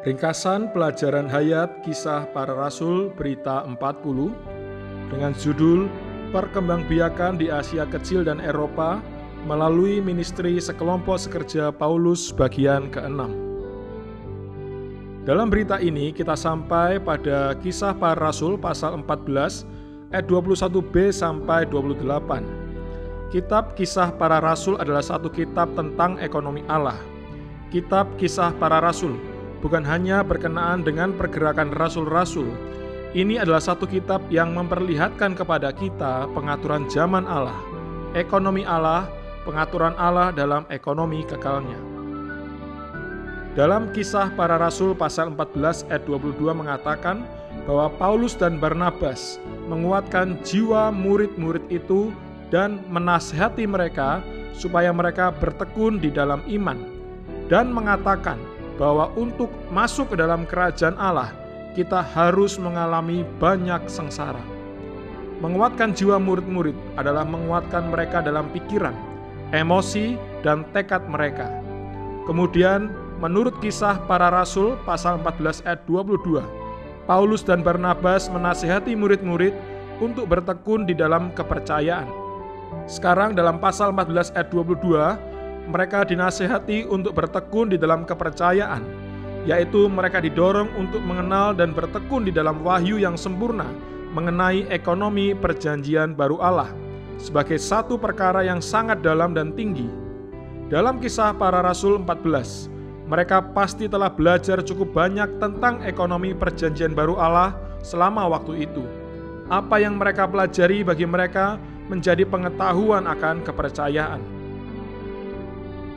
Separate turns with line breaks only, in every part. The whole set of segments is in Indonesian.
Ringkasan pelajaran hayat Kisah Para Rasul Berita 40 dengan judul Perkembangbiakan di Asia Kecil dan Eropa melalui ministri sekelompok sekerja Paulus bagian ke-6. Dalam berita ini kita sampai pada Kisah Para Rasul pasal 14 ayat 21b sampai 28. Kitab Kisah Para Rasul adalah satu kitab tentang ekonomi Allah. Kitab Kisah Para Rasul bukan hanya berkenaan dengan pergerakan rasul-rasul. Ini adalah satu kitab yang memperlihatkan kepada kita pengaturan zaman Allah, ekonomi Allah, pengaturan Allah dalam ekonomi kekalnya. Dalam Kisah Para Rasul pasal 14 ayat 22 mengatakan bahwa Paulus dan Barnabas menguatkan jiwa murid-murid itu dan menasihati mereka supaya mereka bertekun di dalam iman, dan mengatakan bahwa untuk masuk ke dalam kerajaan Allah, kita harus mengalami banyak sengsara. Menguatkan jiwa murid-murid adalah menguatkan mereka dalam pikiran, emosi, dan tekad mereka. Kemudian, menurut Kisah Para Rasul pasal 14 ayat 22, Paulus dan Barnabas menasihati murid-murid untuk bertekun di dalam kepercayaan. Sekarang dalam pasal 14 ayat 22, mereka dinasihati untuk bertekun di dalam kepercayaan, yaitu mereka didorong untuk mengenal dan bertekun di dalam wahyu yang sempurna mengenai ekonomi perjanjian baru Allah sebagai satu perkara yang sangat dalam dan tinggi. Dalam Kisah Para Rasul 14, mereka pasti telah belajar cukup banyak tentang ekonomi perjanjian baru Allah selama waktu itu. Apa yang mereka pelajari bagi mereka menjadi pengetahuan akan kepercayaan.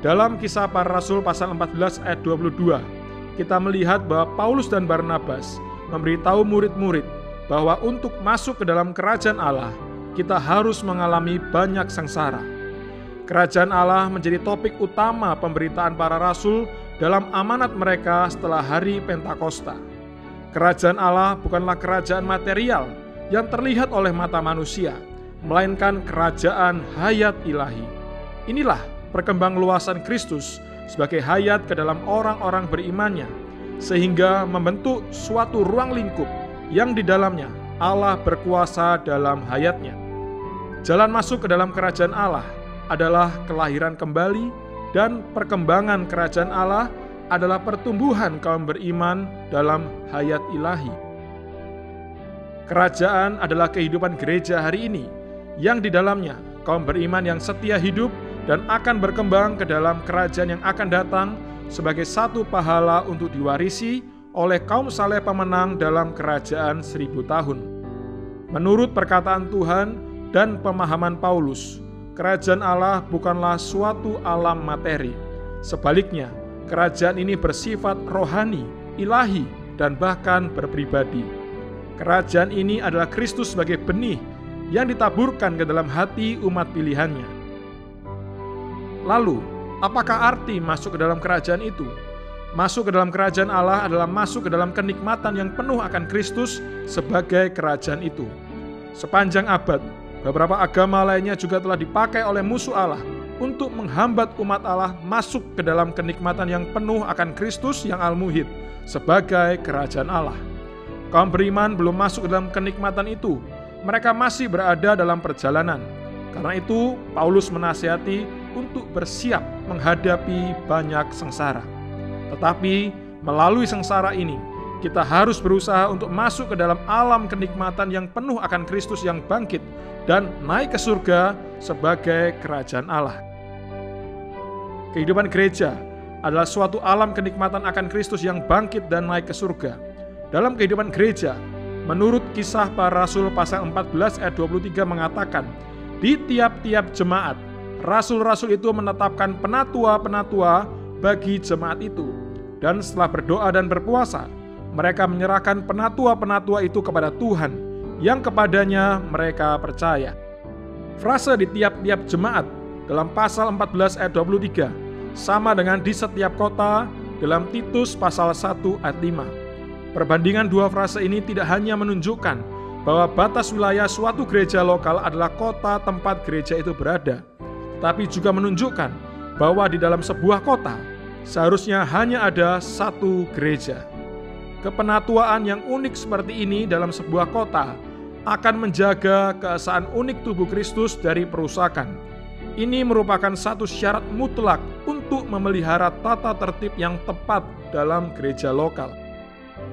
Dalam Kisah Para Rasul pasal 14 ayat 22, kita melihat bahwa Paulus dan Barnabas memberitahu murid-murid bahwa untuk masuk ke dalam kerajaan Allah, kita harus mengalami banyak sengsara. Kerajaan Allah menjadi topik utama pemberitaan para rasul dalam amanat mereka setelah hari Pentakosta. Kerajaan Allah bukanlah kerajaan material yang terlihat oleh mata manusia, melainkan kerajaan hayat ilahi. Inilah perkembang luasan Kristus sebagai hayat ke dalam orang-orang berimannya, sehingga membentuk suatu ruang lingkup yang di dalamnya Allah berkuasa dalam hayatnya. Jalan masuk ke dalam kerajaan Allah adalah kelahiran kembali, dan perkembangan kerajaan Allah adalah pertumbuhan kaum beriman dalam hayat ilahi. Kerajaan adalah kehidupan gereja hari ini, yang di dalamnya kaum beriman yang setia hidup dan akan berkembang ke dalam kerajaan yang akan datang sebagai satu pahala untuk diwarisi oleh kaum saleh pemenang dalam kerajaan 1000 tahun. Menurut perkataan Tuhan dan pemahaman Paulus, kerajaan Allah bukanlah suatu alam materi. Sebaliknya, kerajaan ini bersifat rohani, ilahi, dan bahkan berpribadi. Kerajaan ini adalah Kristus sebagai benih yang ditaburkan ke dalam hati umat pilihannya. Lalu, apakah arti masuk ke dalam kerajaan itu? Masuk ke dalam kerajaan Allah adalah masuk ke dalam kenikmatan yang penuh akan Kristus sebagai kerajaan itu. Sepanjang abad, beberapa agama lainnya juga telah dipakai oleh musuh Allah untuk menghambat umat Allah masuk ke dalam kenikmatan yang penuh akan Kristus yang al-muhid sebagai kerajaan Allah. Kaum beriman belum masuk ke dalam kenikmatan itu. Mereka masih berada dalam perjalanan. Karena itu, Paulus menasihati untuk bersiap menghadapi banyak sengsara. Tetapi melalui sengsara ini, kita harus berusaha untuk masuk ke dalam alam kenikmatan yang penuh akan Kristus yang bangkit dan naik ke surga sebagai kerajaan Allah. Kehidupan gereja adalah suatu alam kenikmatan akan Kristus yang bangkit dan naik ke surga. Dalam kehidupan gereja, menurut Kisah Para Rasul pasal 14 ayat 23 mengatakan, di tiap-tiap jemaat, rasul-rasul itu menetapkan penatua-penatua bagi jemaat itu. Dan setelah berdoa dan berpuasa, mereka menyerahkan penatua-penatua itu kepada Tuhan, yang kepadanya mereka percaya. Frase di tiap-tiap jemaat dalam pasal 14 ayat 23 sama dengan di setiap kota dalam Titus pasal 1 ayat 5. Perbandingan dua frase ini tidak hanya menunjukkan bahwa batas wilayah suatu gereja lokal adalah kota tempat gereja itu berada, tetapi juga menunjukkan bahwa di dalam sebuah kota seharusnya hanya ada satu gereja. Kepenatuaan yang unik seperti ini dalam sebuah kota akan menjaga keesaan unik tubuh Kristus dari perusakan. Ini merupakan satu syarat mutlak untuk memelihara tata tertib yang tepat dalam gereja lokal.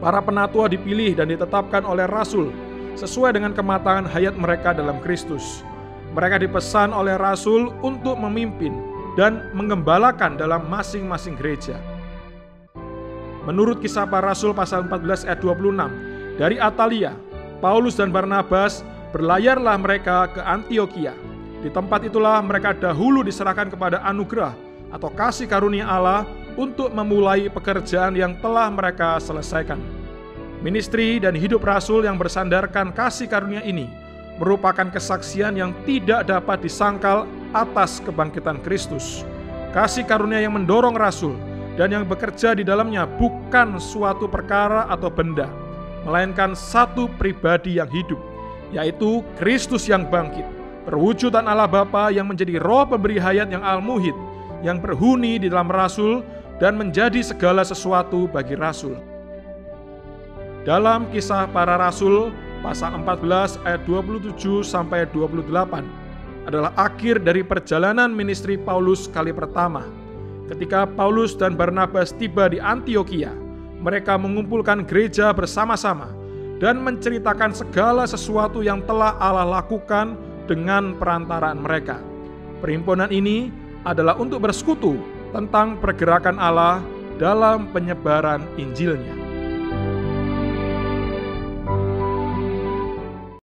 Para penatua dipilih dan ditetapkan oleh rasul sesuai dengan kematangan hayat mereka dalam Kristus. Mereka dipesan oleh rasul untuk memimpin dan menggembalakan dalam masing-masing gereja. Menurut Kisah Para Rasul pasal 14 ayat 26, dari Atalia, Paulus dan Barnabas berlayarlah mereka ke Antiokhia. Di tempat itulah mereka dahulu diserahkan kepada anugerah atau kasih karunia Allah untuk memulai pekerjaan yang telah mereka selesaikan. Ministri dan hidup rasul yang bersandarkan kasih karunia ini merupakan kesaksian yang tidak dapat disangkal atas kebangkitan Kristus. Kasih karunia yang mendorong rasul dan yang bekerja di dalamnya bukan suatu perkara atau benda, melainkan satu pribadi yang hidup, yaitu Kristus yang bangkit, perwujudan Allah Bapa yang menjadi roh pemberi hayat yang al-muhid, yang berhuni di dalam rasul dan menjadi segala sesuatu bagi rasul. Dalam Kisah Para Rasul pasal 14 ayat 27 sampai 28 adalah akhir dari perjalanan ministri Paulus kali pertama. Ketika Paulus dan Barnabas tiba di Antiokhia, mereka mengumpulkan gereja bersama-sama dan menceritakan segala sesuatu yang telah Allah lakukan dengan perantaraan mereka. Perhimpunan ini adalah untuk bersekutu tentang pergerakan Allah dalam penyebaran Injilnya.